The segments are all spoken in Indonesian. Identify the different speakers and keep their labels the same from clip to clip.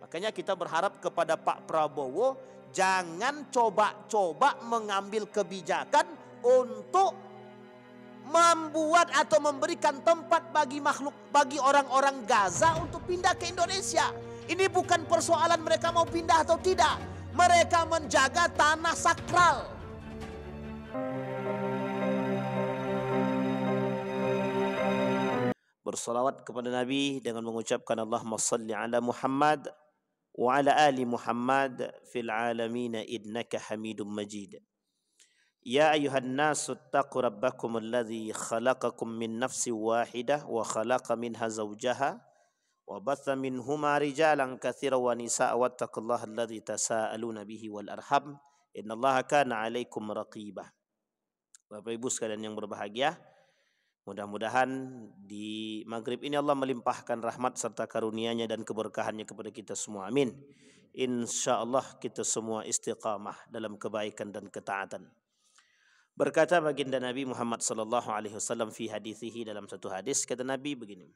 Speaker 1: Makanya kita berharap kepada Pak Prabowo jangan coba-coba mengambil kebijakan untuk membuat atau memberikan tempat bagi orang-orang Gaza untuk pindah ke Indonesia. Ini bukan persoalan mereka mau pindah atau tidak. Mereka menjaga tanah sakral. Bersalawat kepada Nabi dengan mengucapkan Allahumma salli ala Muhammad wa ala ali Muhammad fil alamin innaka Hamidum Majid. Ya ayuhan nasu taqu rabbakum alladhi khalaqakum min nafsin wahidah wa khalaqa minha zawjaha wa batha minhuma rijalan katsiran wa nisaa wattaqullaha alladhi tasaaluna bihi wal arham innallaha kana 'alaikum raqibah. Bapak Ibu sekalian yang berbahagia, mudah-mudahan di maghrib ini Allah melimpahkan rahmat serta karunia-Nya dan keberkahannya kepada kita semua. Amin. Insyaallah kita semua istiqamah dalam kebaikan dan ketaatan. Berkata baginda Nabi Muhammad sallallahu alaihi wasallam fi hadithihi, dalam satu hadis kata Nabi begini,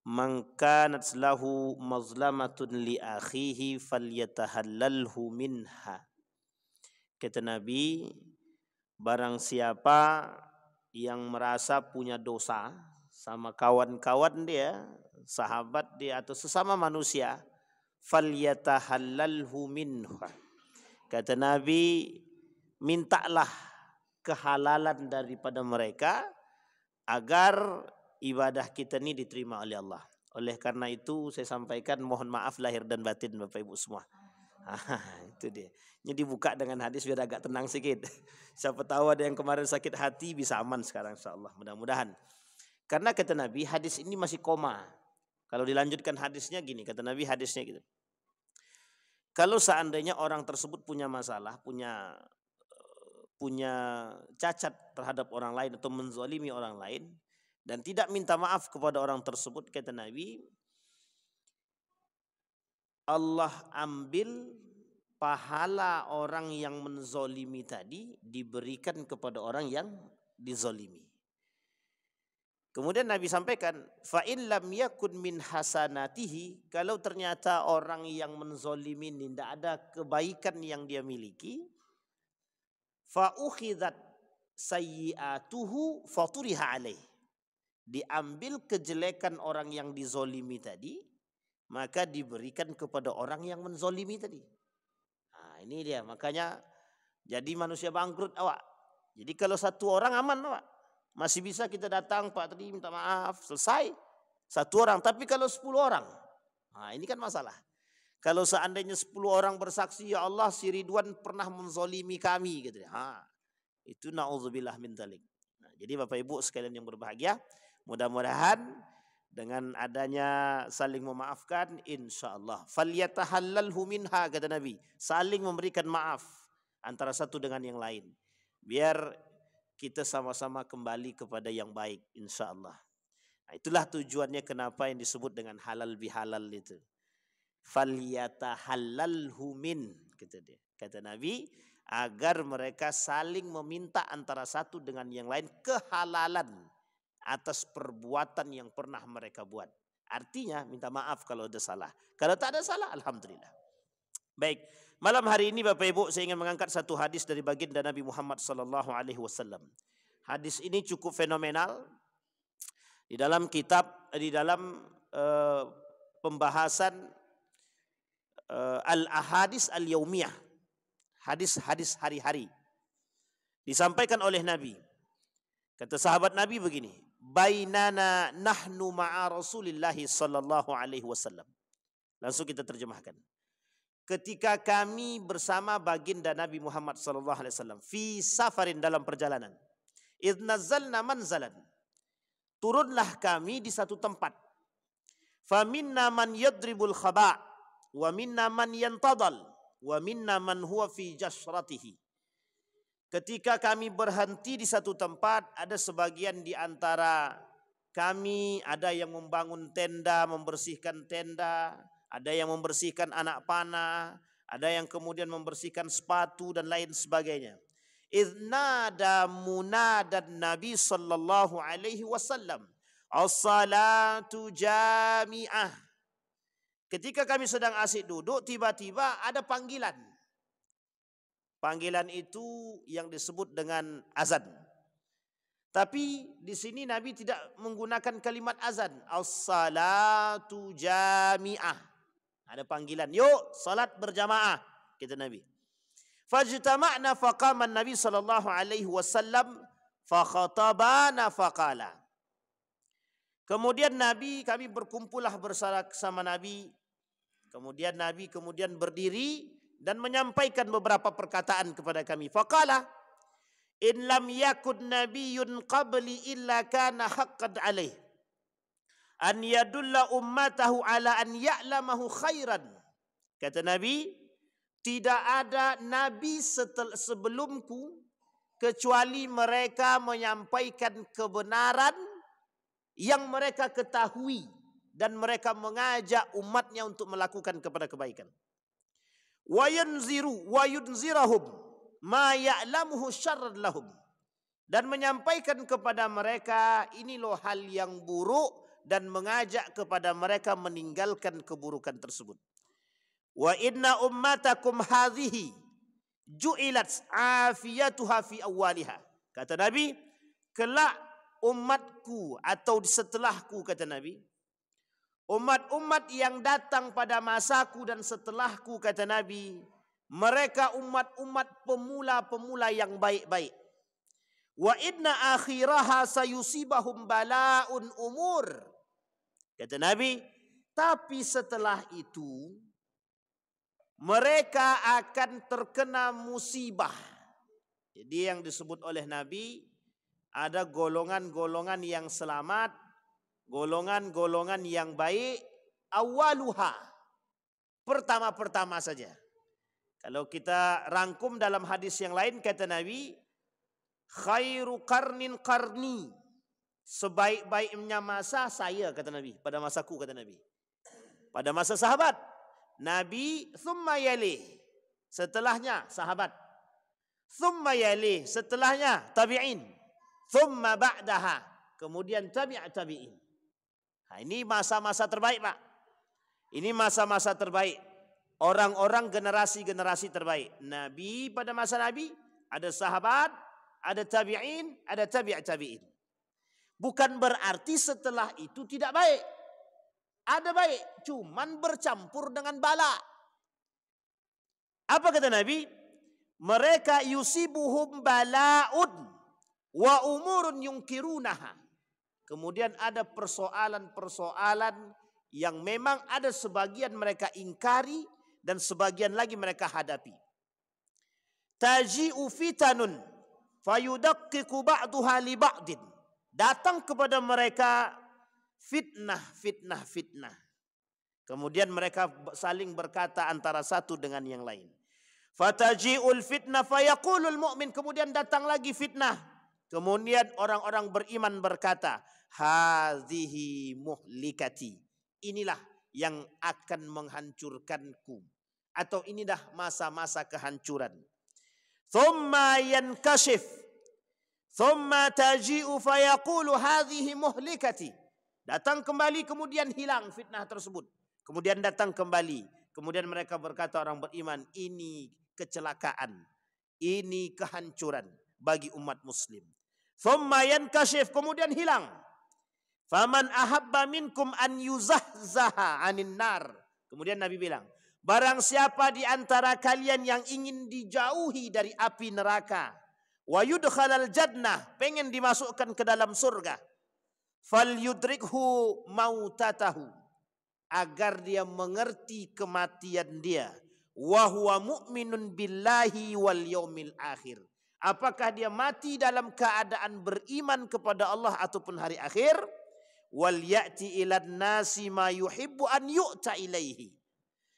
Speaker 1: man kanat lahu mazlamatun li akhihi falyatahallalhu minha. Kata Nabi, barang siapa yang merasa punya dosa sama kawan-kawan dia, sahabat dia atau sesama manusia, falyatahallalhu minha. Kata Nabi, mintalah kehalalan daripada mereka agar ibadah kita ini diterima oleh Allah. Oleh karena itu saya sampaikan mohon maaf lahir dan batin Bapak Ibu semua. Itu dia. Jadi dibuka dengan hadis biar agak tenang sedikit. Siapa tahu ada yang kemarin sakit hati bisa aman sekarang insyaallah, mudah-mudahan. Karena kata Nabi hadis ini masih koma. Kalau dilanjutkan hadisnya gini, kata Nabi hadisnya gitu. Kalau seandainya orang tersebut punya masalah, punya cacat terhadap orang lain atau menzalimi orang lain dan tidak minta maaf kepada orang tersebut, kata Nabi, Allah ambil pahala orang yang menzalimi tadi diberikan kepada orang yang dizalimi. Kemudian Nabi sampaikan, fa in lam yakun min hasanatihi, kalau ternyata orang yang menzalimi ini tidak ada kebaikan yang dia miliki, fa ukhidat sayyi'atuhu faturiha alaih, diambil kejelekan orang yang dizolimi tadi, maka diberikan kepada orang yang menzolimi tadi. Nah, ini dia, makanya jadi manusia bangkrut awak. Jadi kalau satu orang aman awak, masih bisa kita datang Pak tadi minta maaf, selesai satu orang. Tapi kalau 10 orang, nah ini kan masalah. Kalau seandainya 10 orang bersaksi, ya Allah si Ridwan pernah menzolimi kami gitu. Itu na'udzubillah min dzalik. Nah, jadi Bapak Ibu sekalian yang berbahagia, mudah-mudahan dengan adanya saling memaafkan, insyaallah falyatahallalhu minha, kata Nabi, saling memberikan maaf antara satu dengan yang lain, biar kita sama-sama kembali kepada yang baik insyaallah. Nah, itulah tujuannya kenapa yang disebut dengan halal bihalal itu. Falyatahallalhu min, kata Nabi, agar mereka saling meminta antara satu dengan yang lain kehalalan atas perbuatan yang pernah mereka buat. Artinya minta maaf kalau ada salah. Kalau tak ada salah, alhamdulillah. Baik, malam hari ini Bapak Ibu saya ingin mengangkat satu hadis dari baginda Nabi Muhammad sallallahu alaihi wasallam. Hadis ini cukup fenomenal di dalam pembahasan al-ahadis al-yaumiyah, hadis-hadis hari-hari. Disampaikan oleh Nabi. Kata sahabat Nabi begini, bainana nahnu ma'a Rasulillah sallallahu alaihi wasallam. Langsung kita terjemahkan. Ketika kami bersama baginda Nabi Muhammad sallallahu alaihi wasallam fi safarin, dalam perjalanan. Idz nazzalna manzalan. Turunlah kami di satu tempat. Fa minna man yadribul khaba' wa minna man yantadal wa minna man huwa fi jasratihi. Ketika kami berhenti di satu tempat, ada sebagian di antara kami, ada yang membangun tenda, membersihkan tenda, ada yang membersihkan anak panah, ada yang kemudian membersihkan sepatu dan lain sebagainya. Idznada munadad Nabi sallallahu alaihi wasallam, as-salatu jami'ah. ketika kami sedang asyik duduk, tiba-tiba ada panggilan. Panggilan itu yang disebut dengan azan. Tapi di sini Nabi tidak menggunakan kalimat azan. As-salatu jami'ah. Ada panggilan, yuk salat berjamaah, kata Nabi. Fajtama'na faqama Nabi sallallahu alaihi wasallam fa khatabana faqala. Kemudian kami berkumpullah bersama Nabi. Kemudian Nabi berdiri dan menyampaikan beberapa perkataan kepada kami. Faqala, in lam yakun nabiyyun qabli illa kana haqqan alaih an yadulla ummatahu ala an ya'lamahu khairan. Kata Nabi, tidak ada nabi sebelumku kecuali mereka menyampaikan kebenaran yang mereka ketahui dan mereka mengajak umatnya untuk melakukan kepada kebaikan. Wa yunzirahum ma ya'lamuhu syarran lahum, dan menyampaikan kepada mereka ini loh hal yang buruk dan mengajak kepada mereka meninggalkan keburukan tersebut. Wa inna ummatakum hadhihi ju'ilat afiyatuha fi awwaliha. Kata Nabi, kelak umatku atau setelahku, kata Nabi, umat-umat yang datang pada masaku dan setelahku, kata Nabi, mereka umat-umat pemula-pemula yang baik-baik. Wa inna akhiraha sayusibahum bala'un umur. Kata Nabi, tapi setelah itu mereka akan terkena musibah. Jadi yang disebut oleh Nabi, ada golongan-golongan yang selamat, golongan-golongan yang baik, awaluha, pertama-pertama saja. Kalau kita rangkum dalam hadis yang lain, kata Nabi, khairu qarnin qarni, sebaik-baiknya masa saya, kata Nabi, pada masaku, kata Nabi. Pada masa sahabat, Nabi, thumma yalih, setelahnya sahabat, thumma yalih, setelahnya tabi'in, thumma ba'daha, kemudian tabi'in. Nah, ini masa-masa terbaik, Pak. Ini masa-masa terbaik. Orang-orang generasi-generasi terbaik. Nabi, pada masa Nabi ada sahabat, ada tabi'in, ada tabi'in. Bukan berarti setelah itu tidak baik. Ada baik, cuman bercampur dengan bala. Apa kata Nabi? Mereka yusibuhum bala'un wa umurun yungkirunaha. Kemudian ada persoalan-persoalan yang memang ada sebagian mereka ingkari dan sebagian lagi mereka hadapi. Taji'u fitanun fayudaqqiqu ba'duha li ba'din. Datang kepada mereka fitnah. Kemudian mereka saling berkata antara satu dengan yang lain. Fataji'ul fitnah fayaqulul mu'min. Kemudian datang lagi fitnah. Kemudian orang-orang beriman berkata, hadhihi muhlikati. Inilah yang akan menghancurkanku. Atau inilah masa-masa kehancuran. Thumma yankashif. Thumma taji'u fayaqulu hadhihi muhlikati. Datang kembali kemudian hilang fitnah tersebut. Kemudian datang kembali. Kemudian mereka berkata, orang beriman, ini kecelakaan. Ini kehancuran bagi umat muslim. Thumma yankashif, kemudian hilang. Faman ahabba minkum an yuzahzaha anin nar. Kemudian Nabi bilang, barang siapa di antara kalian yang ingin dijauhi dari api neraka, wa yudkhalal jannah, pengen dimasukkan ke dalam surga, falyudrikhu mautatahu, agar dia mengerti kematian dia, wa huwa mu'minun billahi wal yaumil akhir. Apakah dia mati dalam keadaan beriman kepada Allah ataupun hari akhir? Wal ya'ti ilan nasi ma yuhibbu an yu'ta ilaihi.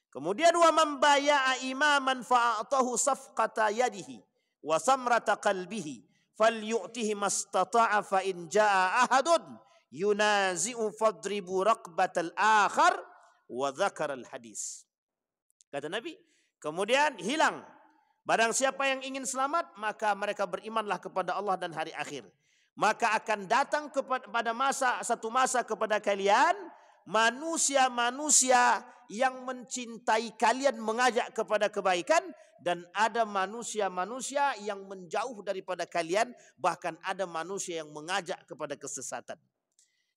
Speaker 1: Kemudian wa man baya'a imaman fa'atahu safqata yadihi wa samrata qalbihi falyu'tihi mastata'a fa in jaa'a ahadun yunazi'u fadribu raqbatal akhar wa dzakara al hadis. Kata Nabi, kemudian hilang. Barang siapa yang ingin selamat, maka mereka berimanlah kepada Allah dan hari akhir. Maka akan datang pada satu masa kepada kalian, manusia-manusia yang mencintai kalian mengajak kepada kebaikan, dan ada manusia-manusia yang menjauh daripada kalian, bahkan ada manusia yang mengajak kepada kesesatan.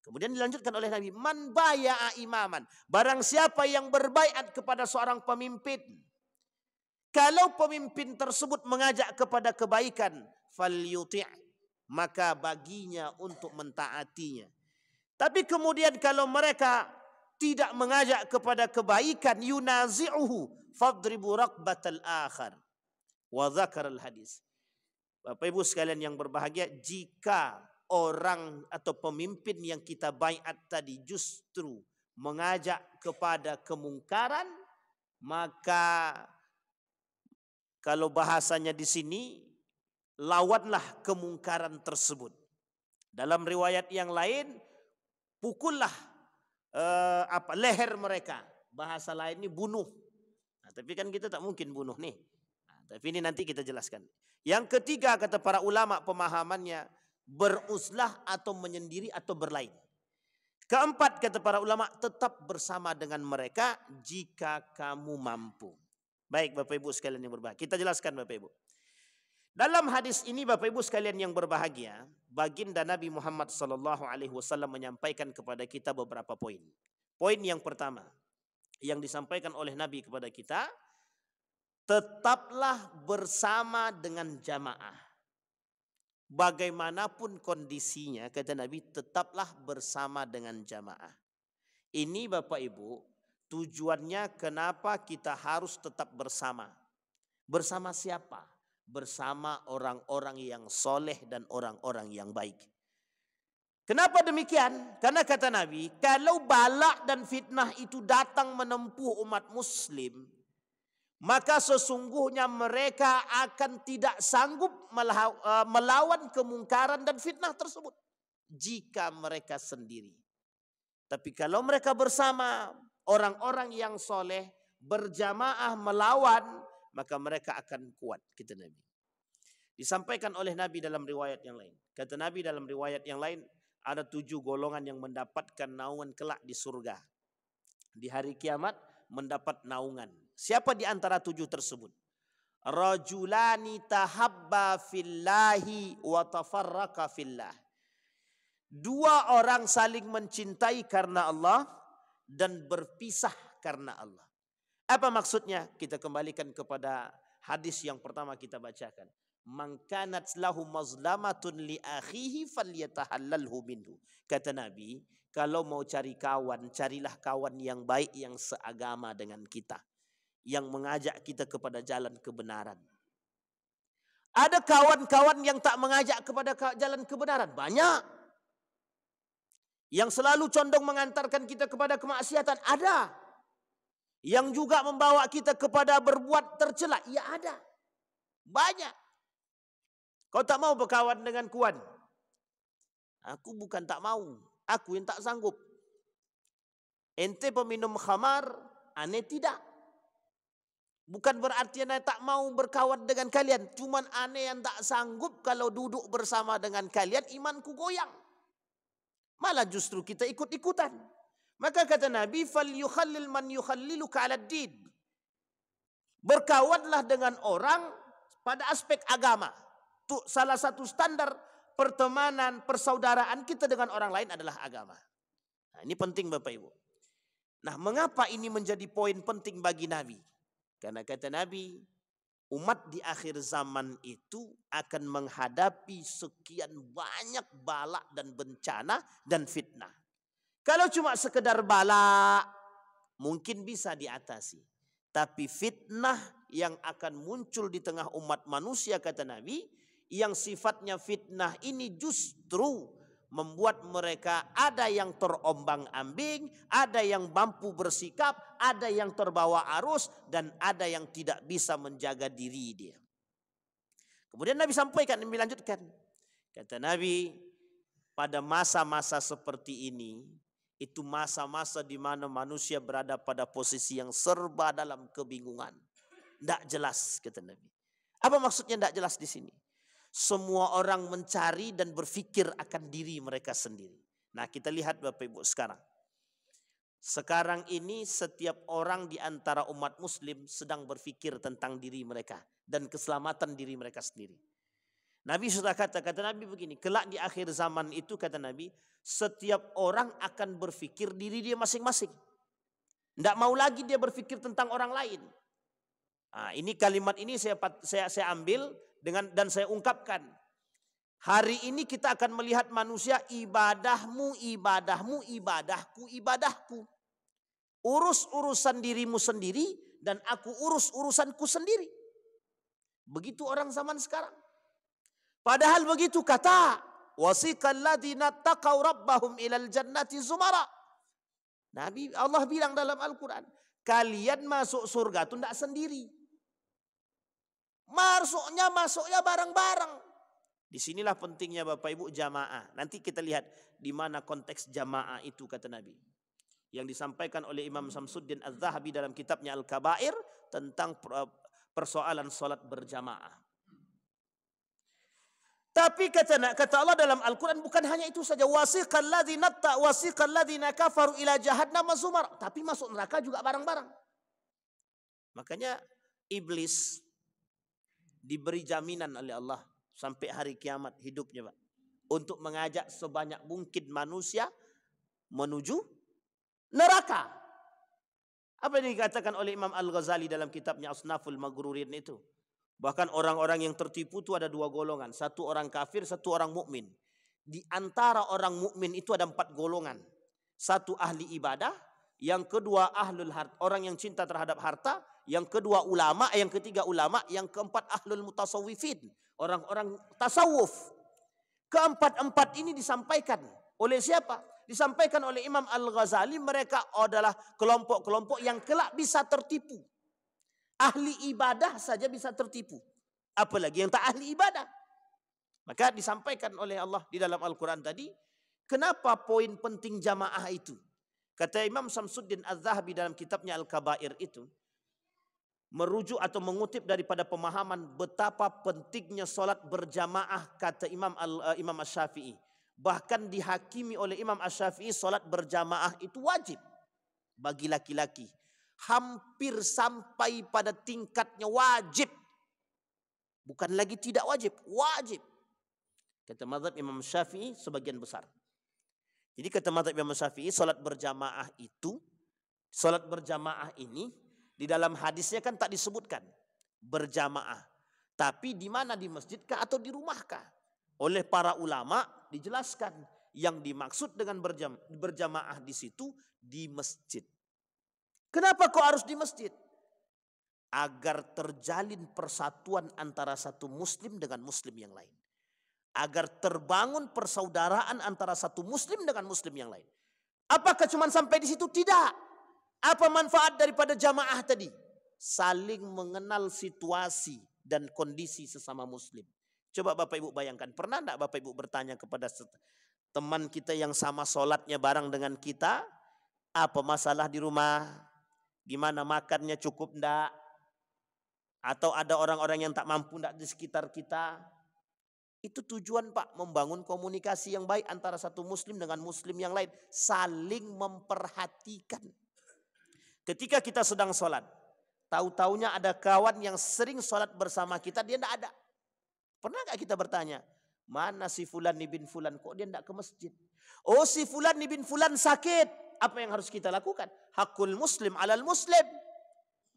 Speaker 1: Kemudian dilanjutkan oleh Nabi, man baya'a imaman, barang siapa yang berbaiat kepada seorang pemimpin, kalau pemimpin tersebut mengajak kepada kebaikan, falyuti', maka baginya untuk mentaatinya. Tapi kemudian kalau mereka tidak mengajak kepada kebaikan, yunazi'uhu fadribu raqbatal akhar wa dzakaral hadis. Bapak Ibu sekalian yang berbahagia, jika orang atau pemimpin yang kita baiat tadi justru mengajak kepada kemungkaran, maka kalau bahasanya di sini, lawanlah kemungkaran tersebut. Dalam riwayat yang lain, pukullah leher mereka. Bahasa lain ini bunuh. Nah, tapi kan kita tak mungkin bunuh nih. Nah, tapi ini nanti kita jelaskan. Yang ketiga, kata para ulama pemahamannya, beruzlah atau menyendiri atau berlain. Keempat, kata para ulama, tetap bersama dengan mereka jika kamu mampu. Baik Bapak Ibu sekalian yang berbahagia, kita jelaskan Bapak Ibu. Dalam hadis ini Bapak Ibu sekalian yang berbahagia, baginda Nabi Muhammad SAW menyampaikan kepada kita beberapa poin. Poin yang pertama yang disampaikan oleh Nabi kepada kita, tetaplah bersama dengan jamaah. Bagaimanapun kondisinya, kata Nabi, tetaplah bersama dengan jamaah. Ini Bapak Ibu, tujuannya kenapa kita harus tetap bersama. Bersama siapa? Bersama orang-orang yang soleh dan orang-orang yang baik. Kenapa demikian? Karena kata Nabi, kalau bala dan fitnah itu datang menempuh umat muslim, maka sesungguhnya mereka akan tidak sanggup melawan kemungkaran dan fitnah tersebut jika mereka sendiri. Tapi kalau mereka bersama orang-orang yang soleh, berjamaah melawan, maka mereka akan kuat, kata Nabi. Disampaikan oleh Nabi dalam riwayat yang lain. Kata Nabi dalam riwayat yang lain, ada 7 golongan yang mendapatkan naungan kelak di surga. Di hari kiamat mendapat naungan. Siapa di antara 7 tersebut? Rajulani tahabba fillahi wa tafarraqa fillah. 2 orang saling mencintai karena Allah dan berpisah karena Allah. Apa maksudnya? Kita kembalikan kepada hadis yang pertama kita bacakan. Man kanat lahu mazlamatun li akhihi falyatahallalhu minhu. Kata Nabi, kalau mau cari kawan, carilah kawan yang baik, yang seagama dengan kita, yang mengajak kita kepada jalan kebenaran. Ada kawan-kawan yang tak mengajak kepada jalan kebenaran, banyak. Yang selalu condong mengantarkan kita kepada kemaksiatan, ada. Yang juga membawa kita kepada berbuat tercela, ya ada. Banyak. Kau tak mau berkawan dengan Kuan? Aku bukan tak mau, aku yang tak sanggup. Ente peminum khamar, ane tidak. Bukan berarti ane tak mau berkawan dengan kalian, cuman ane yang tak sanggup kalau duduk bersama dengan kalian, imanku goyang. Malah justru kita ikut-ikutan. Maka kata Nabi, falyukhallil man yukhalliluka 'alad din. Berkawanlah dengan orang pada aspek agama. Tuh, salah satu standar pertemanan, persaudaraan kita dengan orang lain adalah agama. Nah, ini penting Bapak Ibu. Nah, mengapa ini menjadi poin penting bagi Nabi? Karena kata Nabi, umat di akhir zaman itu akan menghadapi sekian banyak bala dan bencana dan fitnah. Kalau cuma sekedar bala, mungkin bisa diatasi. Tapi fitnah yang akan muncul di tengah umat manusia, kata Nabi, yang sifatnya fitnah ini justru membuat mereka ada yang terombang-ambing, ada yang mampu bersikap, ada yang terbawa arus, dan ada yang tidak bisa menjaga diri dia. Kemudian Nabi sampaikan, Nabi lanjutkan. Kata Nabi, pada masa-masa seperti ini, itu masa-masa di mana manusia berada pada posisi yang serba dalam kebingungan. Tidak jelas, kata Nabi. Apa maksudnya tidak jelas di sini? Semua orang mencari dan berpikir akan diri mereka sendiri. Nah, kita lihat Bapak Ibu sekarang. Sekarang ini setiap orang di antara umat muslim sedang berpikir tentang diri mereka dan keselamatan diri mereka sendiri. Nabi sudah kata Nabi begini, kelak di akhir zaman itu kata Nabi, setiap orang akan berpikir diri dia masing-masing. Tidak mau lagi dia berpikir tentang orang lain. Nah, ini kalimat ini saya ambil dan saya ungkapkan. Hari ini kita akan melihat manusia ibadahmu, ibadahmu, ibadahku, ibadahku. Urus urusan dirimu sendiri dan aku urus urusanku sendiri. Begitu orang zaman sekarang. Padahal begitu kata, wasiqal ladzina taqaw rabbahum ilal jannati zumara. Nabi Allah bilang dalam Al-Quran, kalian masuk surga itu tidak sendiri. Masuknya bareng-bareng. Disinilah pentingnya Bapak Ibu jamaah. Nanti kita lihat di mana konteks jamaah itu kata Nabi. Yang disampaikan oleh Imam Samsuddin Az-Zahabi dalam kitabnya Al-Kabair tentang persoalan salat berjamaah. Tapi kata Allah dalam Al-Quran bukan hanya itu saja. Wasiqal ladzina kafaru ila jahannam zumar. Tapi masuk neraka juga bareng-bareng. Makanya iblis diberi jaminan oleh Allah sampai hari kiamat hidupnya, Pak, untuk mengajak sebanyak mungkin manusia menuju neraka. Apa yang dikatakan oleh Imam Al-Ghazali dalam kitabnya Asnaful Maghrurin itu? Bahkan orang-orang yang tertipu itu ada dua golongan. Satu orang kafir, satu orang mukmin. Di antara orang mukmin itu ada 4 golongan. Satu ahli ibadah, yang kedua ahlul harta, orang yang cinta terhadap harta, yang kedua ulama, yang ketiga ulama, yang keempat ahlul mutasawwifin, orang-orang tasawuf. Keempat-empat ini disampaikan oleh siapa? Disampaikan oleh Imam Al-Ghazali, mereka adalah kelompok-kelompok yang kelak bisa tertipu. Ahli ibadah saja bisa tertipu, apalagi yang tak ahli ibadah. Maka disampaikan oleh Allah di dalam Al-Quran tadi, kenapa poin penting jamaah itu? Kata Imam Samsuddin Az-Zahabi dalam kitabnya Al-Kabair itu, merujuk atau mengutip daripada pemahaman betapa pentingnya solat berjamaah, kata Imam Asy-Syafi'i. Bahkan dihakimi oleh Imam Asy-Syafi'i solat berjamaah itu wajib bagi laki-laki. Hampir sampai pada tingkatnya wajib. Bukan lagi tidak wajib, wajib. Kata mazhab Imam Syafi'i sebagian besar. Jadi kata mazhab Imam Syafi'i, salat berjamaah itu, salat berjamaah ini di dalam hadisnya kan tak disebutkan berjamaah. Tapi di mana, di masjidkah atau di rumahkah? Oleh para ulama dijelaskan yang dimaksud dengan berjamaah di situ di masjid. Kenapa kok harus di masjid? Agar terjalin persatuan antara satu muslim dengan muslim yang lain. Agar terbangun persaudaraan antara satu muslim dengan muslim yang lain. Apakah cuma sampai di situ? Tidak. Apa manfaat daripada jamaah tadi? Saling mengenal situasi dan kondisi sesama muslim. Coba Bapak Ibu bayangkan, pernah enggak Bapak Ibu bertanya kepada teman kita yang sama sholatnya bareng dengan kita, apa masalah di rumah? Gimana makannya, cukup enggak? Atau ada orang-orang yang tak mampu enggak di sekitar kita? Itu tujuan Pak, membangun komunikasi yang baik antara satu muslim dengan muslim yang lain. Saling memperhatikan. Ketika kita sedang sholat, tahu-taunya ada kawan yang sering sholat bersama kita, dia enggak ada. Pernah enggak kita bertanya, mana si fulan bin fulan, kok dia enggak ke masjid? Oh, si fulan bin fulan sakit. Apa yang harus kita lakukan? Hakul muslim alal muslim.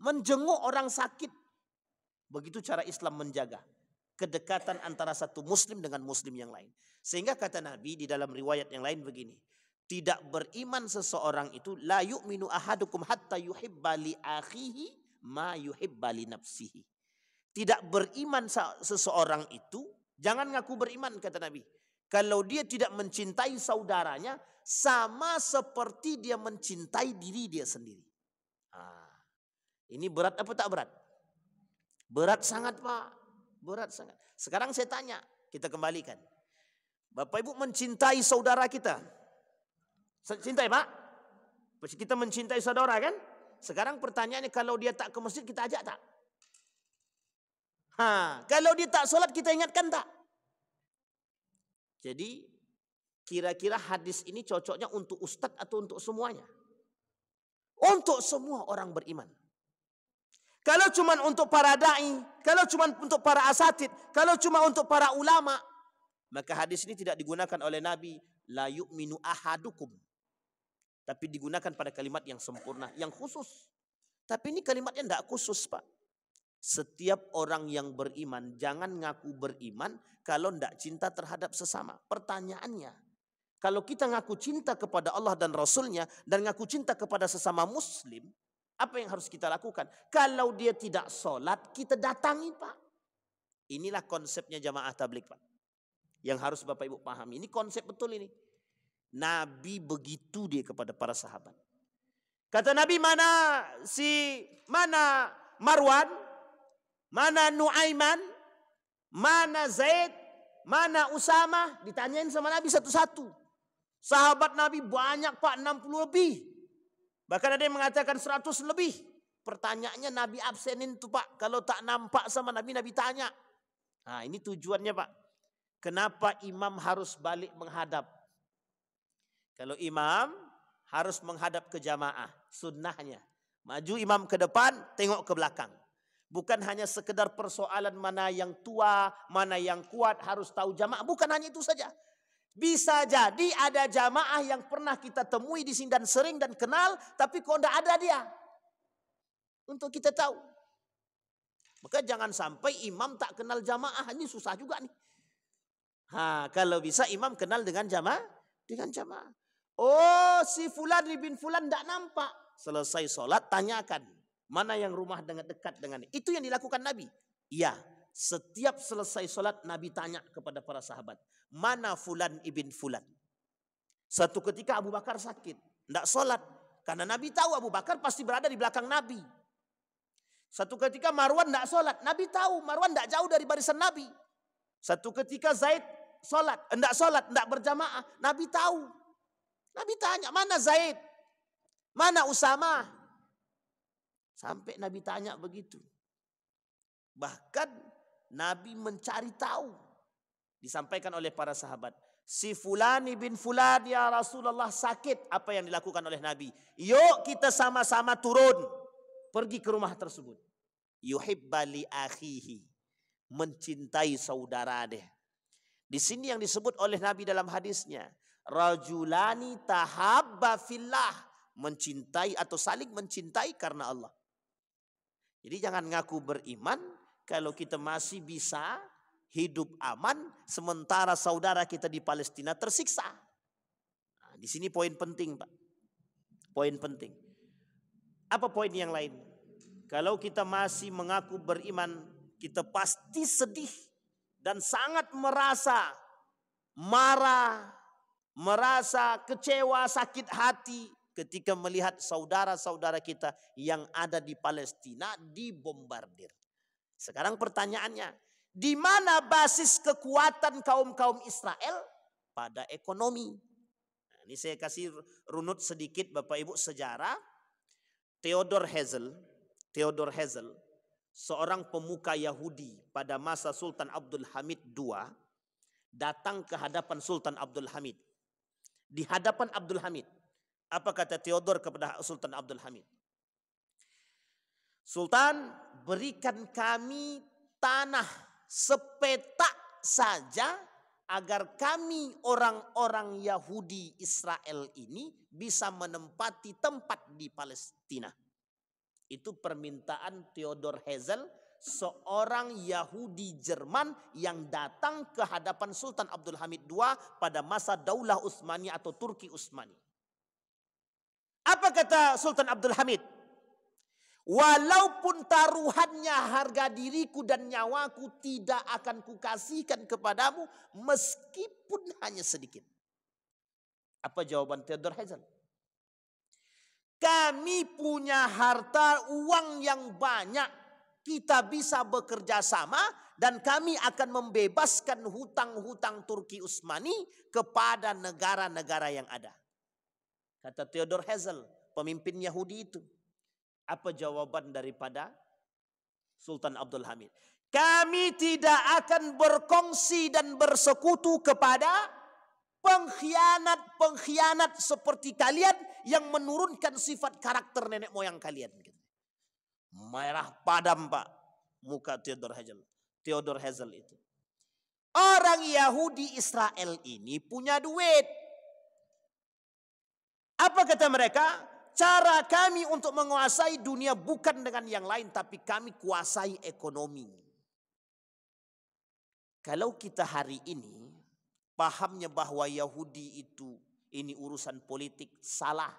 Speaker 1: Menjenguk orang sakit. Begitu cara Islam menjaga kedekatan antara satu muslim dengan muslim yang lain. Sehingga kata Nabi di dalam riwayat yang lain begini. Tidak beriman seseorang itu, la yu'minu ahadukum hatta yuhibba li akhihi ma yuhibba li nafsihi. Tidak beriman seseorang itu, jangan ngaku beriman kata Nabi. Kalau dia tidak mencintai saudaranya, sama seperti dia mencintai diri dia sendiri. Ini berat apa tak berat? Berat sangat Pak. Berat sangat. Sekarang saya tanya, kita kembalikan. Bapak Ibu mencintai saudara kita. Cintai Pak? Kita mencintai saudara kan? Sekarang pertanyaannya, kalau dia tak ke masjid kita ajak tak? Kalau dia tak sholat kita ingatkan tak? Jadi kira-kira hadis ini cocoknya untuk ustadz atau untuk semuanya? untuk semua orang beriman. Kalau cuma untuk para da'i, kalau cuma untuk para asatid, kalau cuma untuk para ulama, maka hadis ini tidak digunakan oleh Nabi, la yu'minu ahadukum. Tapi digunakan pada kalimat yang sempurna, yang khusus. Tapi ini kalimatnya tidak khusus, Pak. Setiap orang yang beriman, jangan ngaku beriman kalau tidak cinta terhadap sesama. Pertanyaannya, kalau kita ngaku cinta kepada Allah dan Rasulnya, dan ngaku cinta kepada sesama muslim, apa yang harus kita lakukan? Kalau dia tidak sholat, kita datangi, Pak. Inilah konsepnya jamaah tabligh, Pak. Yang harus Bapak Ibu pahami. Ini konsep betul ini. Nabi begitu dia kepada para sahabat. Kata Nabi, mana Marwan, mana Nuaiman, mana Zaid, mana Usamah. Ditanyain sama Nabi satu-satu. Sahabat Nabi banyak, Pak, 60 lebih. Bahkan ada yang mengatakan 100 lebih. Pertanyaannya Nabi absenin tuh, Pak. Kalau tak nampak sama Nabi, Nabi tanya. Nah, ini tujuannya, Pak. Kenapa imam harus balik menghadap? Kalau imam harus menghadap ke jamaah, sunnahnya. Maju imam ke depan, tengok ke belakang. Bukan hanya sekedar persoalan mana yang tua, mana yang kuat, harus tahu jamaah. Bukan hanya itu saja. Bisa jadi ada jamaah yang pernah kita temui di sini dan sering dan kenal, tapi kok tidak ada dia. Untuk kita tahu. Maka jangan sampai imam tak kenal jamaah, ini susah juga nih. Kalau bisa imam kenal dengan jamaah. Oh, si fulan bin fulan tidak nampak. Selesai sholat tanyakan. Mana yang rumah dekat dengan ini. Itu yang dilakukan Nabi. Iya, setiap selesai sholat Nabi tanya kepada para sahabat. Mana fulan ibn fulan. Satu ketika Abu Bakar sakit. Tidak sholat. Karena Nabi tahu Abu Bakar pasti berada di belakang Nabi. Satu ketika Marwan tidak sholat. Nabi tahu Marwan tidak jauh dari barisan Nabi. Satu ketika Zaid tidak berjamaah. Nabi tahu. Nabi tanya, mana Zaid? Mana Usamah? Sampai Nabi tanya begitu. Bahkan Nabi mencari tahu. Disampaikan oleh para sahabat. Si fulan bin fulan ya Rasulullah sakit. Apa yang dilakukan oleh Nabi? Yuk kita sama-sama turun. Pergi ke rumah tersebut. Yuhibba li akhihi. Mencintai saudara deh. Di sini yang disebut oleh Nabi dalam hadisnya. Rajulani tahabba fillah. Mencintai atau saling mencintai karena Allah. Jadi jangan ngaku beriman kalau kita masih bisa hidup aman sementara saudara kita di Palestina tersiksa. Nah, di sini poin penting, Pak. Poin penting. Apa poin yang lain? Kalau kita masih mengaku beriman, kita pasti sedih dan sangat merasa marah, merasa kecewa, sakit hati ketika melihat saudara-saudara kita yang ada di Palestina dibombardir. Sekarang pertanyaannya, di mana basis kekuatan kaum-kaum Israel? Pada ekonomi. Nah, ini saya kasih runut sedikit Bapak Ibu sejarah. Theodor Herzl, seorang pemuka Yahudi pada masa Sultan Abdul Hamid II, datang ke hadapan Sultan Abdul Hamid. Di hadapan Abdul Hamid. Apa kata Theodor kepada Sultan Abdul Hamid? Sultan, berikan kami tanah sepetak saja agar kami orang-orang Yahudi Israel ini bisa menempati tempat di Palestina. Itu permintaan Theodor Herzl, seorang Yahudi Jerman yang datang ke hadapan Sultan Abdul Hamid II pada masa Daulah Utsmani atau Turki Utsmani. Apa kata Sultan Abdul Hamid? Walaupun taruhannya harga diriku dan nyawaku tidak akan kukasihkan kepadamu meskipun hanya sedikit. Apa jawaban Theodor Herzl? Kami punya harta uang yang banyak. Kita bisa bekerja sama dan kami akan membebaskan hutang-hutang Turki Utsmani kepada negara-negara yang ada. Kata Theodor Herzl, pemimpin Yahudi itu. Apa jawaban daripada Sultan Abdul Hamid? Kami tidak akan berkongsi dan bersekutu kepada pengkhianat seperti kalian yang menurunkan sifat karakter nenek moyang kalian. Merah padam Pak muka Theodor Herzl itu. Orang Yahudi Israel ini punya duit. Apa kata mereka? Cara kami untuk menguasai dunia bukan dengan yang lain, tapi kami kuasai ekonomi. Kalau kita hari ini pahamnya bahwa Yahudi itu ini urusan politik, salah.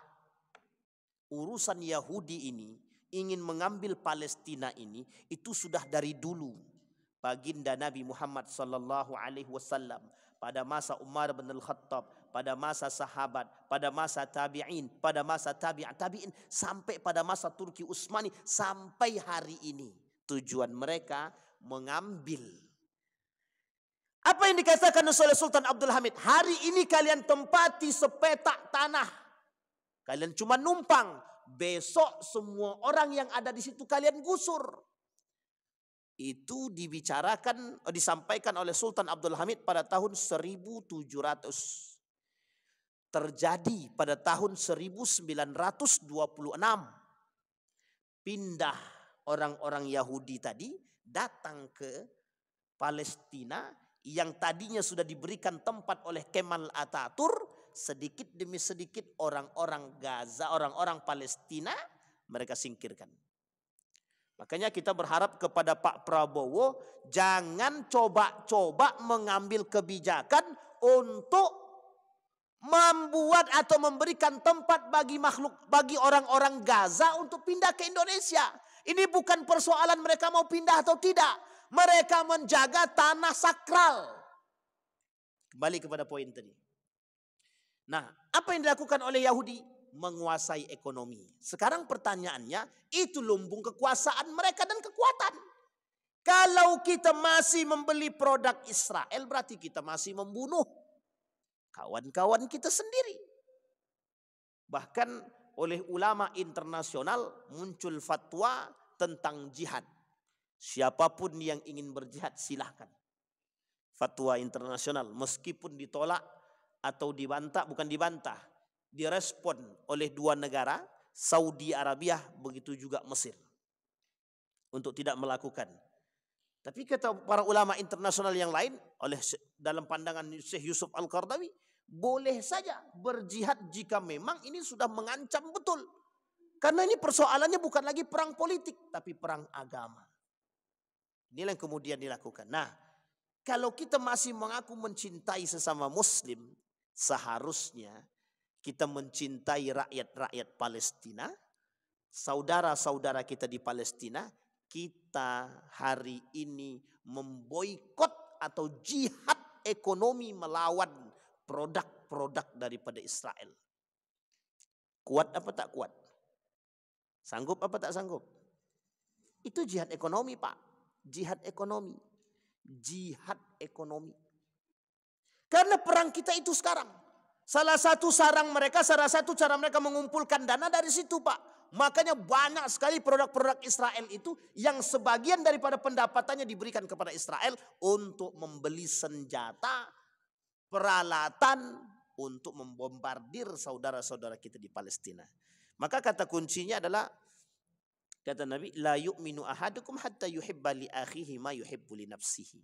Speaker 1: Urusan Yahudi ini ingin mengambil Palestina ini itu sudah dari dulu. Baginda Nabi Muhammad sallallahu alaihi wasallam pada masa Umar bin Al-Khattab, pada masa sahabat, pada masa tabi'in, pada masa tabi'in sampai pada masa Turki Utsmani sampai hari ini. Tujuan mereka mengambil. Apa yang dikatakan oleh Sultan Abdul Hamid? Hari ini kalian tempati sepetak tanah. Kalian cuma numpang. Besok semua orang yang ada di situ kalian gusur. Itu disampaikan oleh Sultan Abdul Hamid pada tahun 1700. Terjadi pada tahun 1926. Pindah orang-orang Yahudi tadi datang ke Palestina yang tadinya sudah diberikan tempat oleh Kemal Ataturk. Sedikit demi sedikit orang-orang Gaza, orang-orang Palestina mereka singkirkan. Makanya kita berharap kepada Pak Prabowo jangan coba-coba mengambil kebijakan untuk membuat atau memberikan tempat bagi orang-orang Gaza untuk pindah ke Indonesia. Ini bukan persoalan mereka mau pindah atau tidak. Mereka menjaga tanah sakral. Kembali kepada poin tadi. Nah, apa yang dilakukan oleh Yahudi? Menguasai ekonomi. Sekarang pertanyaannya, itu lumbung kekuasaan mereka dan kekuatan. Kalau kita masih membeli produk Israel, berarti kita masih membunuh kawan-kawan kita sendiri. Bahkan oleh ulama internasional muncul fatwa tentang jihad. Siapapun yang ingin berjihad silahkan. Fatwa internasional meskipun ditolak atau dibantah, bukan dibantah, direspon oleh dua negara, Saudi Arabia, begitu juga Mesir, untuk tidak melakukan. Tapi kata para ulama internasional yang lain, dalam pandangan Syekh Yusuf Al-Qardawi, boleh saja berjihad jika memang ini sudah mengancam betul. Karena ini persoalannya bukan lagi perang politik, tapi perang agama. Inilah yang kemudian dilakukan. Nah, kalau kita masih mengaku mencintai sesama Muslim, seharusnya kita mencintai rakyat-rakyat Palestina, saudara-saudara kita di Palestina. Kita hari ini memboikot atau jihad ekonomi melawan produk-produk daripada Israel. Kuat apa tak kuat? Sanggup apa tak sanggup? Itu jihad ekonomi, Pak. Jihad ekonomi. Jihad ekonomi. Karena perang kita itu sekarang. Salah satu cara mereka mengumpulkan dana dari situ, Pak. Makanya banyak sekali produk-produk Israel itu yang sebagian daripada pendapatannya diberikan kepada Israel untuk membeli senjata, peralatan untuk membombardir saudara-saudara kita di Palestina. Maka kata kuncinya adalah, kata Nabi, la yu'minu ahadukum hatta yuhibba li akhihi ma yuhibbu li nafsihi.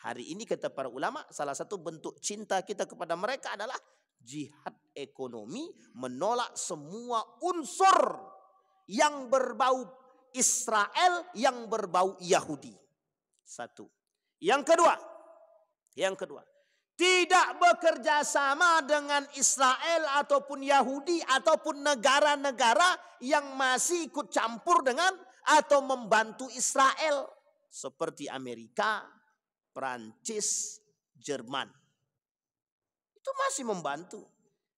Speaker 1: Hari ini kata para ulama, salah satu bentuk cinta kita kepada mereka adalah jihad ekonomi, menolak semua unsur yang berbau Israel, yang berbau Yahudi. Satu. Yang kedua, tidak bekerja sama dengan Israel ataupun Yahudi ataupun negara-negara yang masih ikut campur dengan atau membantu Israel seperti Amerika, Perancis, Jerman. Itu masih membantu.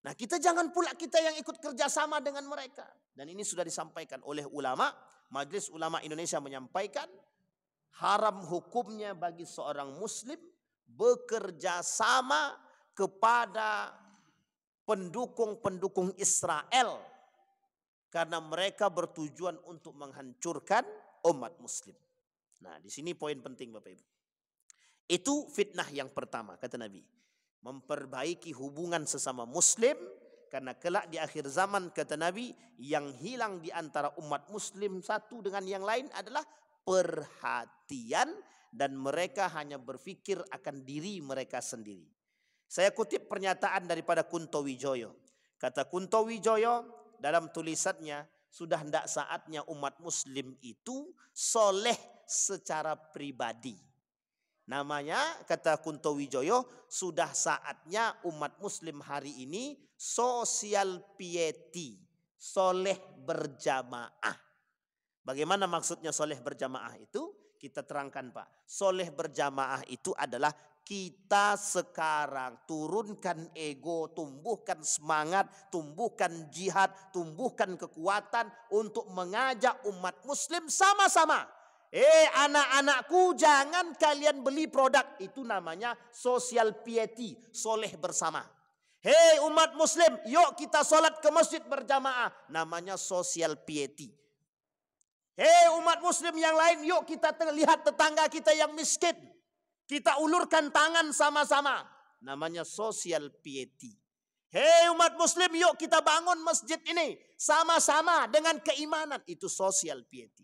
Speaker 1: Nah, kita jangan pula kita yang ikut kerjasama dengan mereka. Dan ini sudah disampaikan oleh ulama. Majelis Ulama Indonesia menyampaikan haram hukumnya bagi seorang muslim bekerja sama kepada pendukung-pendukung Israel karena mereka bertujuan untuk menghancurkan umat muslim. Nah, di sini poin penting Bapak Ibu. Itu fitnah yang pertama kata Nabi. memperbaiki hubungan sesama muslim, karena kelak di akhir zaman kata Nabi, yang hilang di antara umat muslim satu dengan yang lain adalah perhatian, dan mereka hanya berfikir akan diri mereka sendiri. Saya kutip pernyataan daripada Kunto Wijoyo. Kata Kunto Wijoyo dalam tulisannya, sudah hendak saatnya umat muslim itu soleh secara pribadi. Namanya, kata Kunto Wijoyo, sudah saatnya umat muslim hari ini social piety, soleh berjamaah. Bagaimana maksudnya soleh berjamaah itu? Kita terangkan Pak. Soleh berjamaah itu adalah kita sekarang turunkan ego, tumbuhkan semangat, tumbuhkan jihad, tumbuhkan kekuatan untuk mengajak umat muslim sama-sama. Anak-anakku, jangan kalian beli produk. Itu namanya social piety, soleh bersama. Hei umat muslim, yuk kita sholat ke masjid berjamaah. Namanya social piety. Hei umat muslim yang lain, yuk kita lihat tetangga kita yang miskin. Kita ulurkan tangan sama-sama. Namanya social piety. Hei umat muslim, yuk kita bangun masjid ini sama-sama dengan keimanan. Itu social piety.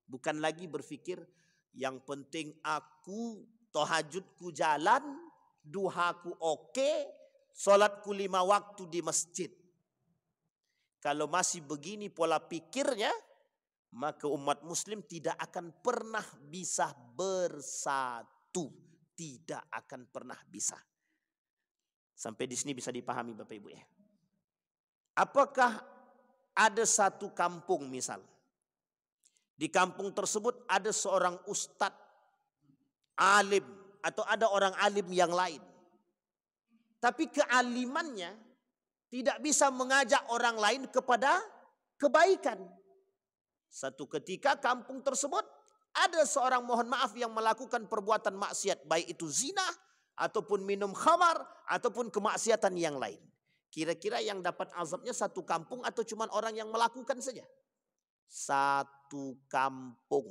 Speaker 1: Bukan lagi berfikir yang penting aku tahajudku jalan, duhaku oke, sholatku 5 waktu di masjid. Kalau masih begini pola pikirnya, maka umat muslim tidak akan pernah bisa bersatu. Tidak akan pernah bisa. Sampai di sini bisa dipahami Bapak Ibu ya. Apakah ada satu kampung misal, di kampung tersebut ada seorang ustadz alim atau ada orang alim yang lain, tapi kealimannya tidak bisa mengajak orang lain kepada kebaikan. Satu ketika kampung tersebut ada seorang, mohon maaf, yang melakukan perbuatan maksiat, baik itu zina ataupun minum khamar ataupun kemaksiatan yang lain. Kira-kira yang dapat azabnya satu kampung atau cuma orang yang melakukan saja? Satu kampung.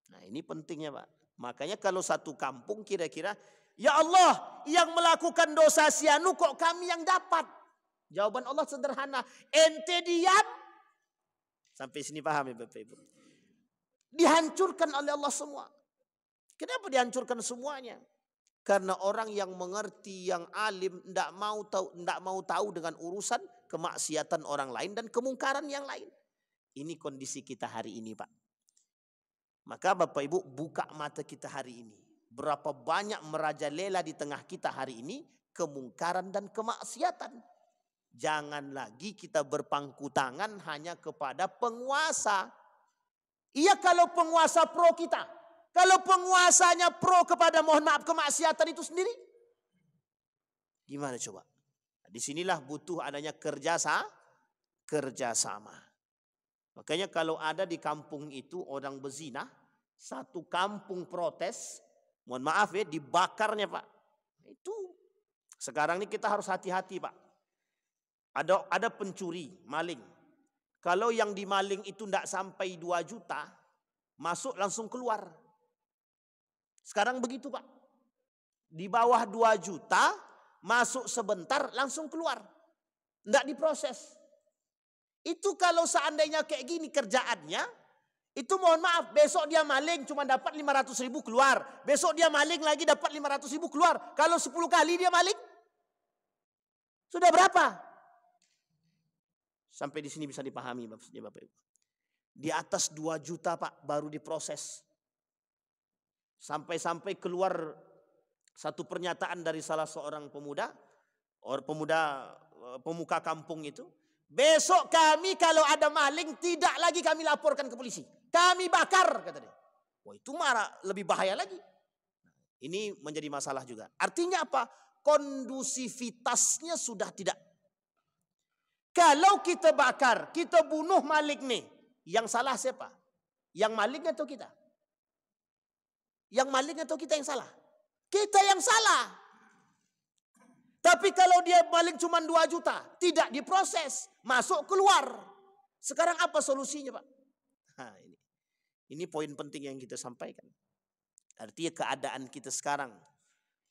Speaker 1: Nah ini pentingnya Pak. Makanya kalau satu kampung kira-kira, ya Allah yang melakukan dosa sianu kok kami yang dapat? Jawaban Allah sederhana, ente diam. Sampai sini paham ya Bapak Ibu? Dihancurkan oleh Allah semua. Kenapa dihancurkan semuanya? Karena orang yang mengerti, yang alim, tidak mau tahu dengan urusan kemaksiatan orang lain dan kemungkaran yang lain. Ini kondisi kita hari ini Pak. Maka Bapak Ibu buka mata kita hari ini. Berapa banyak merajalela di tengah kita hari ini kemungkaran dan kemaksiatan. Jangan lagi kita berpangku tangan hanya kepada penguasa. Iya kalau penguasa pro kita. Kalau penguasanya pro kepada, mohon maaf, kemaksiatan itu sendiri. Gimana coba? Disinilah butuh adanya kerjasama. Makanya kalau ada di kampung itu orang berzina, satu kampung protes, mohon maaf ya, dibakarnya Pak. Itu sekarang ini kita harus hati-hati Pak. Ada pencuri, maling. Kalau yang dimaling itu tidak sampai 2 juta, masuk langsung keluar. Sekarang begitu Pak. Di bawah 2 juta, masuk sebentar langsung keluar. Tidak diproses. Itu kalau seandainya kayak gini kerjaannya, itu mohon maaf, besok dia maling cuma dapat 500.000 keluar. Besok dia maling lagi dapat 500.000 keluar. Kalau 10 kali dia maling, sudah berapa? Sampai di sini bisa dipahami maksudnya Bapak Ibu. Di atas 2 juta Pak baru diproses. Sampai-sampai keluar satu pernyataan dari salah seorang pemuka kampung itu. Besok kami kalau ada maling tidak lagi kami laporkan ke polisi. Kami bakar kata dia. Wah itu marah, lebih bahaya lagi. Ini menjadi masalah juga. Artinya apa? Kondusivitasnya sudah tidak. Kalau kita bakar, kita bunuh maling nih. Yang salah siapa? Yang maling atau kita? Yang maling atau kita yang salah? Kita yang salah. Tapi kalau dia maling cuma 2 juta, tidak diproses, masuk keluar. Sekarang apa solusinya Pak? Nah, ini poin penting yang kita sampaikan. Artinya keadaan kita sekarang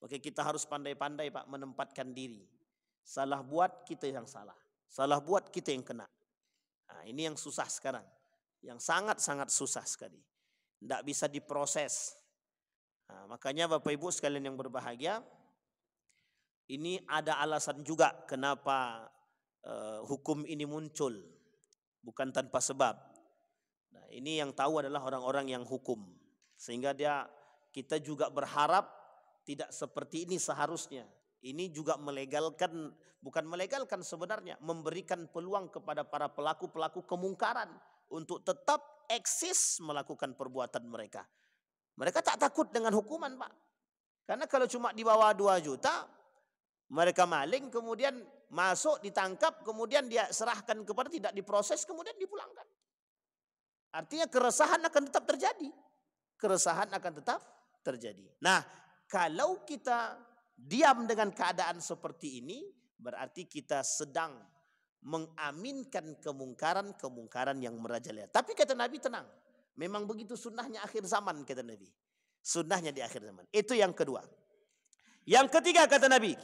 Speaker 1: Maka kita harus pandai-pandai Pak menempatkan diri. Salah buat kita yang salah. Salah buat kita yang kena. Nah, ini yang susah sekarang. Yang sangat-sangat susah sekali. Tidak bisa diproses. Nah, makanya Bapak Ibu sekalian yang berbahagia, ini ada alasan juga kenapa hukum ini muncul. Bukan tanpa sebab. Nah, ini yang tahu adalah orang-orang yang hukum. Sehingga kita juga berharap tidak seperti ini seharusnya. Ini juga melegalkan, bukan melegalkan sebenarnya, memberikan peluang kepada para pelaku-pelaku kemungkaran untuk tetap eksis melakukan perbuatan mereka. Mereka tak takut dengan hukuman Pak. Karena kalau cuma di bawah 2 juta, mereka maling, kemudian masuk, ditangkap, kemudian dia serahkan kepada, tidak diproses, kemudian dipulangkan. Artinya keresahan akan tetap terjadi. Keresahan akan tetap terjadi. Nah, kalau kita diam dengan keadaan seperti ini, berarti kita sedang mengaminkan kemungkaran-kemungkaran yang merajalela. Tapi kata Nabi tenang, memang begitu sunnahnya akhir zaman kata Nabi. Sunnahnya di akhir zaman. Itu yang kedua. Yang ketiga kata Nabi,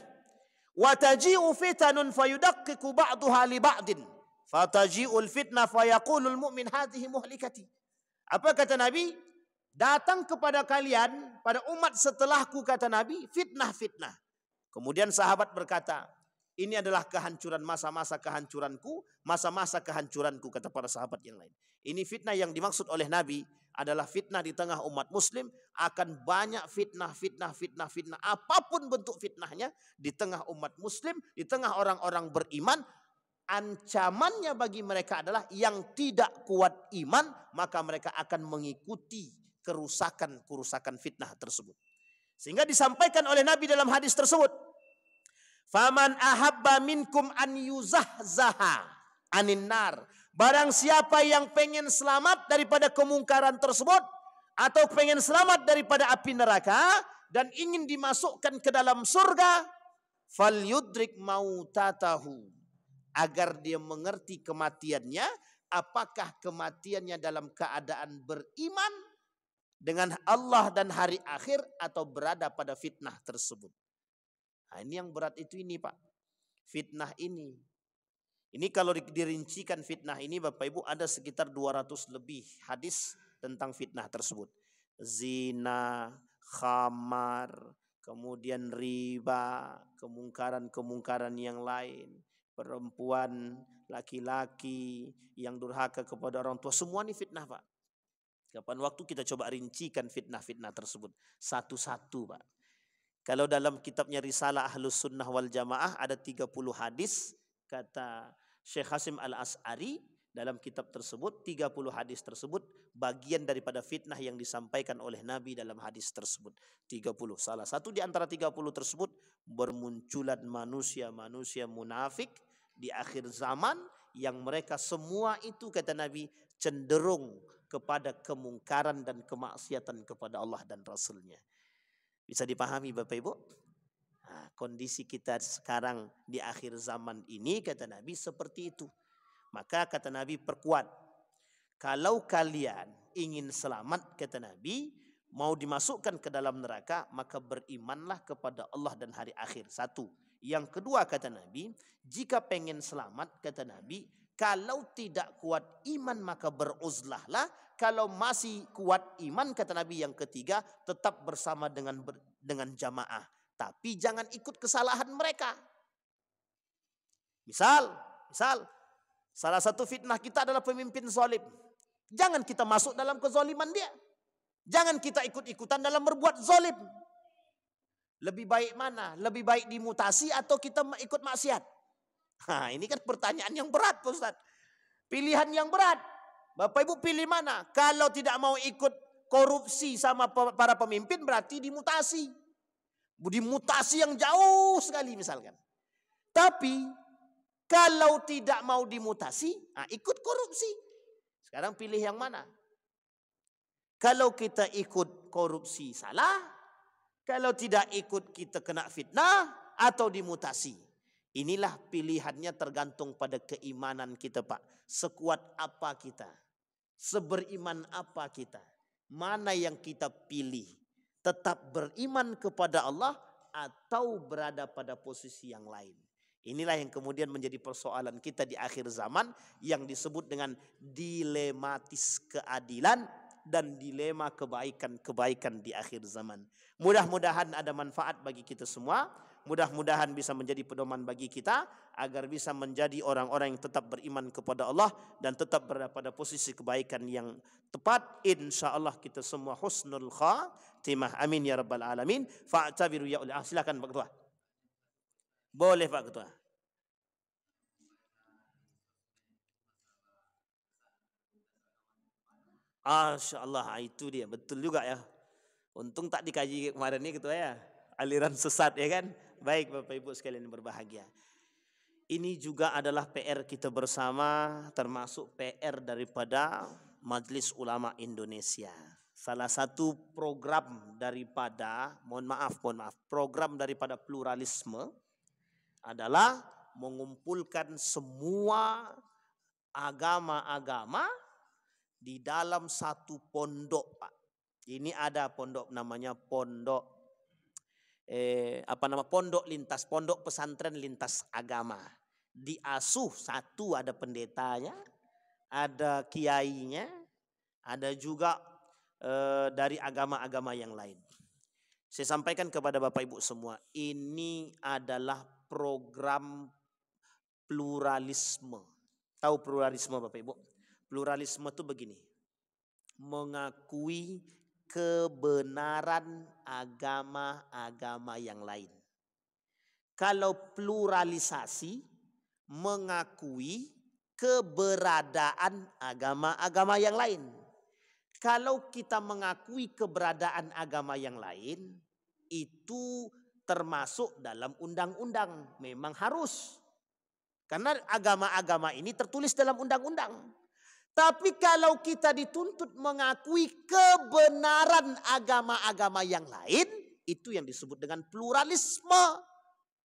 Speaker 1: wataji'u fitanun fayudaqqiqu ba'duha li ba'din, fataji'ul fitnah fayaqulul mu'min hadhihi muhlikati. Apa kata Nabi? Datang kepada kalian, pada umat setelahku kata Nabi, fitnah-fitnah. Kemudian sahabat berkata, ini adalah kehancuran, masa-masa kehancuranku, masa-masa kehancuranku, kata para sahabat yang lain. Ini fitnah yang dimaksud oleh Nabi adalah fitnah di tengah umat muslim. Akan banyak fitnah. Apapun bentuk fitnahnya di tengah umat muslim, di tengah orang-orang beriman. Ancamannya bagi mereka adalah yang tidak kuat iman, maka mereka akan mengikuti kerusakan fitnah tersebut. Sehingga disampaikan oleh Nabi dalam hadis tersebut, faman ahabba minkum an yuzahzaha anin nar, barang siapa yang pengen selamat daripada kemungkaran tersebut atau pengen selamat daripada api neraka dan ingin dimasukkan ke dalam surga, falyudrik mautatahu, agar dia mengerti kematiannya, apakah kematiannya dalam keadaan beriman dengan Allah dan hari akhir atau berada pada fitnah tersebut. Nah, ini yang berat itu ini Pak. Fitnah ini. Ini kalau dirincikan fitnah ini Bapak Ibu ada sekitar 200 lebih hadis tentang fitnah tersebut. Zina, khamar, kemudian riba, kemungkaran-kemungkaran yang lain. Perempuan, laki-laki yang durhaka kepada orang tua. Semua ini fitnah Pak. Kapan waktu kita coba rincikan fitnah-fitnah tersebut satu-satu Pak. Kalau dalam kitabnya Risalah Ahlus Sunnah wal Jamaah ada 30 hadis, kata Syekh Hasim Al-As'ari dalam kitab tersebut, 30 hadis tersebut bagian daripada fitnah yang disampaikan oleh Nabi dalam hadis tersebut. 30. Salah satu di antara 30 tersebut, bermunculan manusia-manusia munafik di akhir zaman yang mereka semua itu kata Nabi cenderung kepada kemungkaran dan kemaksiatan kepada Allah dan Rasulnya. Bisa dipahami Bapak Ibu? Nah, kondisi kita sekarang di akhir zaman ini kata Nabi seperti itu. Maka kata Nabi perkuat. Kalau kalian ingin selamat kata Nabi, mau dimasukkan ke dalam neraka, maka berimanlah kepada Allah dan hari akhir. Satu. Yang kedua kata Nabi, jika pengen selamat kata Nabi, kalau tidak kuat iman maka beruzlahlah. Kalau masih kuat iman kata Nabi yang ketiga, tetap bersama dengan jamaah. Tapi jangan ikut kesalahan mereka. Misal salah satu fitnah kita adalah pemimpin zalim. Jangan kita masuk dalam kezaliman dia. Jangan kita ikut-ikutan dalam berbuat zalim. Lebih baik mana? Lebih baik dimutasi atau kita ikut maksiat? Nah, ini kan pertanyaan yang berat Ustaz. Pilihan yang berat. Bapak Ibu pilih mana? Kalau tidak mau ikut korupsi sama para pemimpin berarti dimutasi. Dimutasi yang jauh sekali misalkan. Tapi kalau tidak mau dimutasi, ikut korupsi. Sekarang pilih yang mana? Kalau kita ikut korupsi salah, kalau tidak ikut kita kena fitnah atau dimutasi. Inilah pilihannya tergantung pada keimanan kita Pak. Sekuat apa kita? Seberiman apa kita? Mana yang kita pilih? Tetap beriman kepada Allah atau berada pada posisi yang lain. Inilah yang kemudian menjadi persoalan kita di akhir zaman yang disebut dengan dilematis keadilan dan dilema kebaikan-kebaikan di akhir zaman. Mudah-mudahan ada manfaat bagi kita semua. Mudah-mudahan bisa menjadi pedoman bagi kita agar bisa menjadi orang-orang yang tetap beriman kepada Allah dan tetap berada pada posisi kebaikan yang tepat. InsyaAllah kita semua husnul khatimah. Amin ya rabbal alamin. Fa'tabiru ya ulil. Silakan Pak Ketua. Boleh Pak Ketua. Masya Allah, itu dia, betul juga ya. Untung tak dikaji kemarin ini Ketua ya. Aliran sesat ya kan. Baik Bapak Ibu sekalian yang berbahagia. Ini juga adalah PR kita bersama, termasuk PR daripada Majelis Ulama Indonesia. Salah satu program daripada, program daripada pluralisme adalah mengumpulkan semua agama-agama di dalam satu pondok, Pak. Ini ada pondok namanya pondok pondok pesantren lintas agama. Diasuh satu ada pendetanya, ada kiainya, ada juga dari agama-agama yang lain. Saya sampaikan kepada Bapak Ibu semua, ini adalah program pluralisme. Tahu pluralisme Bapak Ibu? Pluralisme itu begini, mengakui kebenaran agama-agama yang lain. Kalau pluralisasi, mengakui keberadaan agama-agama yang lain. Kalau kita mengakui keberadaan agama yang lain, itu termasuk dalam undang-undang, memang harus. Karena agama-agama ini tertulis dalam undang-undang. Tapi kalau kita dituntut mengakui kebenaran agama-agama yang lain, itu yang disebut dengan pluralisme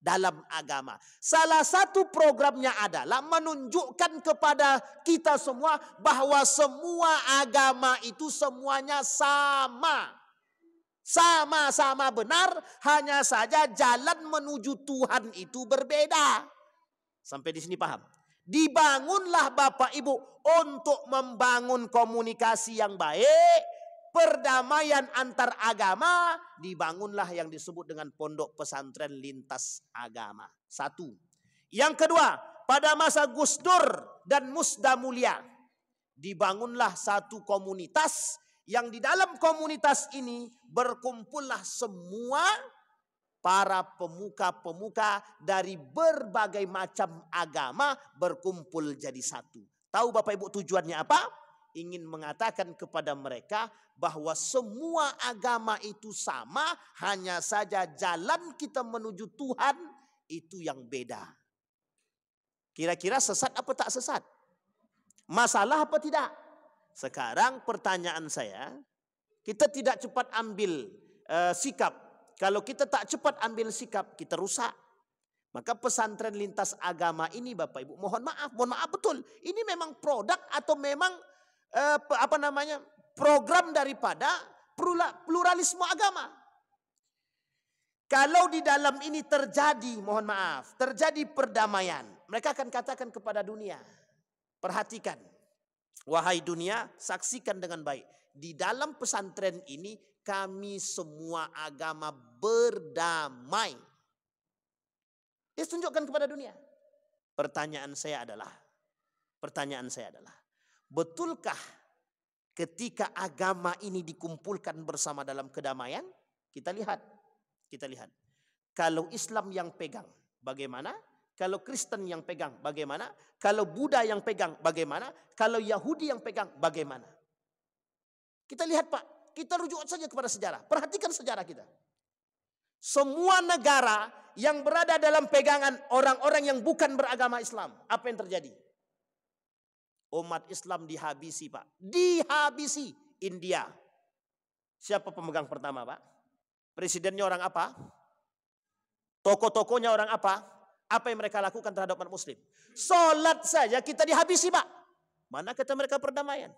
Speaker 1: dalam agama. Salah satu programnya adalah menunjukkan kepada kita semua bahwa semua agama itu semuanya sama. Sama-sama benar, hanya saja jalan menuju Tuhan itu berbeda. Sampai di sini paham? Dibangunlah Bapak Ibu untuk membangun komunikasi yang baik, perdamaian antar agama, dibangunlah yang disebut dengan pondok pesantren lintas agama. Satu. Yang kedua, pada masa Gus Dur dan Musda Mulia, dibangunlah satu komunitas yang di dalam komunitas ini berkumpullah semua para pemuka-pemuka dari berbagai macam agama berkumpul jadi satu. Tahu Bapak Ibu tujuannya apa? Ingin mengatakan kepada mereka bahwa semua agama itu sama, hanya saja jalan kita menuju Tuhan itu yang beda. Kira-kira sesat apa tak sesat? Masalah apa tidak? Sekarang pertanyaan saya, kita tidak cepat ambil sikap. Kalau kita tak cepat ambil sikap, kita rusak. Maka pesantren lintas agama ini Bapak Ibu, mohon maaf betul. Ini memang produk atau memang program daripada pluralisme agama. Kalau di dalam ini terjadi, mohon maaf, terjadi perdamaian, mereka akan katakan kepada dunia, perhatikan, wahai dunia, saksikan dengan baik. Di dalam pesantren ini kami semua agama berdamai. Dia tunjukkan kepada dunia. Pertanyaan saya adalah, betulkah ketika agama ini dikumpulkan bersama dalam kedamaian? Kita lihat. Kalau Islam yang pegang, bagaimana? Kalau Kristen yang pegang, bagaimana? Kalau Buddha yang pegang, bagaimana? Kalau Yahudi yang pegang, bagaimana? Kita lihat Pak. Kita rujuk saja kepada sejarah. Perhatikan sejarah kita. Semua negara yang berada dalam pegangan orang-orang yang bukan beragama Islam, apa yang terjadi? Umat Islam dihabisi Pak. Dihabisi. India. Siapa pemegang pertama Pak? Presidennya orang apa? Tokoh-tokohnya orang apa? Apa yang mereka lakukan terhadap umat muslim? Salat saja kita dihabisi Pak. Mana kata mereka perdamaian?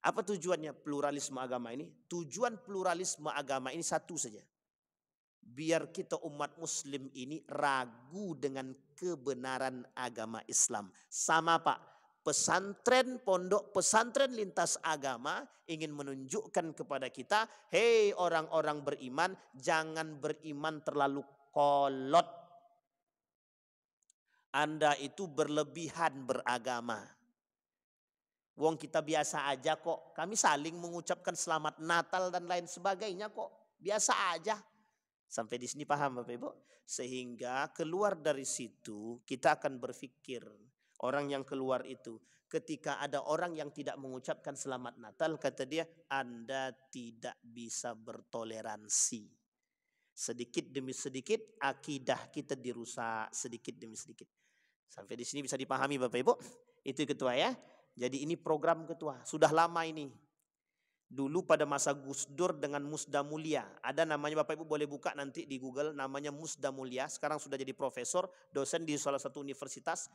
Speaker 1: Apa tujuannya pluralisme agama ini? Tujuan pluralisme agama ini satu saja. biar kita umat muslim ini ragu dengan kebenaran agama Islam. Sama Pak, pesantren, pondok pesantren lintas agama ingin menunjukkan kepada kita, hei orang-orang beriman, jangan beriman terlalu kolot. Anda itu berlebihan beragama. Wong kita biasa aja kok, kami saling mengucapkan selamat Natal dan lain sebagainya kok, biasa aja. Sampai di sini paham Bapak Ibu? Sehingga keluar dari situ kita akan berpikir, orang yang keluar itu ketika ada orang yang tidak mengucapkan selamat Natal, kata dia, Anda tidak bisa bertoleransi. Sedikit demi sedikit akidah kita dirusak sedikit demi sedikit. Sampai di sini bisa dipahami Bapak Ibu? Itu ketua ya. Jadi ini program ketua, sudah lama ini. Dulu pada masa Gus Dur dengan Musda Mulia, ada namanya Bapak Ibu boleh buka nanti di Google, namanya Musda Mulia. Sekarang sudah jadi profesor, dosen di salah satu universitas,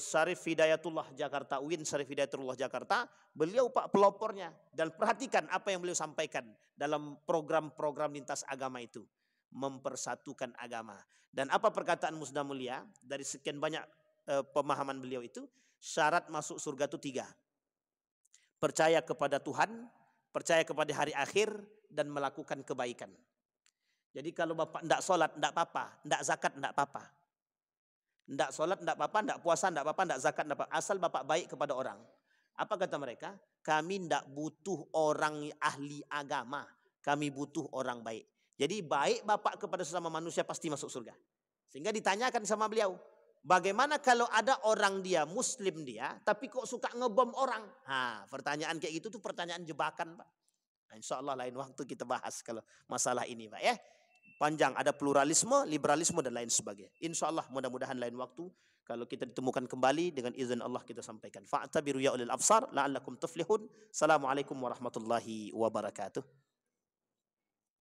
Speaker 1: Syarif Hidayatullah Jakarta, UIN Syarif Hidayatullah Jakarta. Beliau Pak pelopornya, dan perhatikan apa yang beliau sampaikan dalam program-program lintas agama itu, mempersatukan agama. Dan apa perkataan Musda Mulia dari sekian banyak pemahaman beliau itu, syarat masuk surga itu 3. Percaya kepada Tuhan, percaya kepada hari akhir, dan melakukan kebaikan. Jadi kalau Bapak tidak sholat, tidak apa-apa. Tidak zakat, tidak apa-apa. Tidak sholat, tidak apa-apa. Tidak puasa, tidak apa-apa. Tidak zakat, tidak apa-apa. Asal Bapak baik kepada orang. Apa kata mereka? Kami tidak butuh orang ahli agama. Kami butuh orang baik. Jadi baik Bapak kepada sesama manusia pasti masuk surga. Sehingga ditanyakan sama beliau, bagaimana kalau ada orang dia, muslim dia, tapi kok suka ngebom orang? Pertanyaan kayak gitu tuh pertanyaan jebakan Pak. Nah, insya Allah lain waktu kita bahas kalau masalah ini Pak ya. Panjang, ada pluralisme, liberalisme dan lain sebagainya. Insya Allah mudah-mudahan lain waktu kalau kita ditemukan kembali dengan izin Allah kita sampaikan. Fa'tabiru ya ulil absar la'allakum tuflihun. Assalamualaikum warahmatullahi wabarakatuh.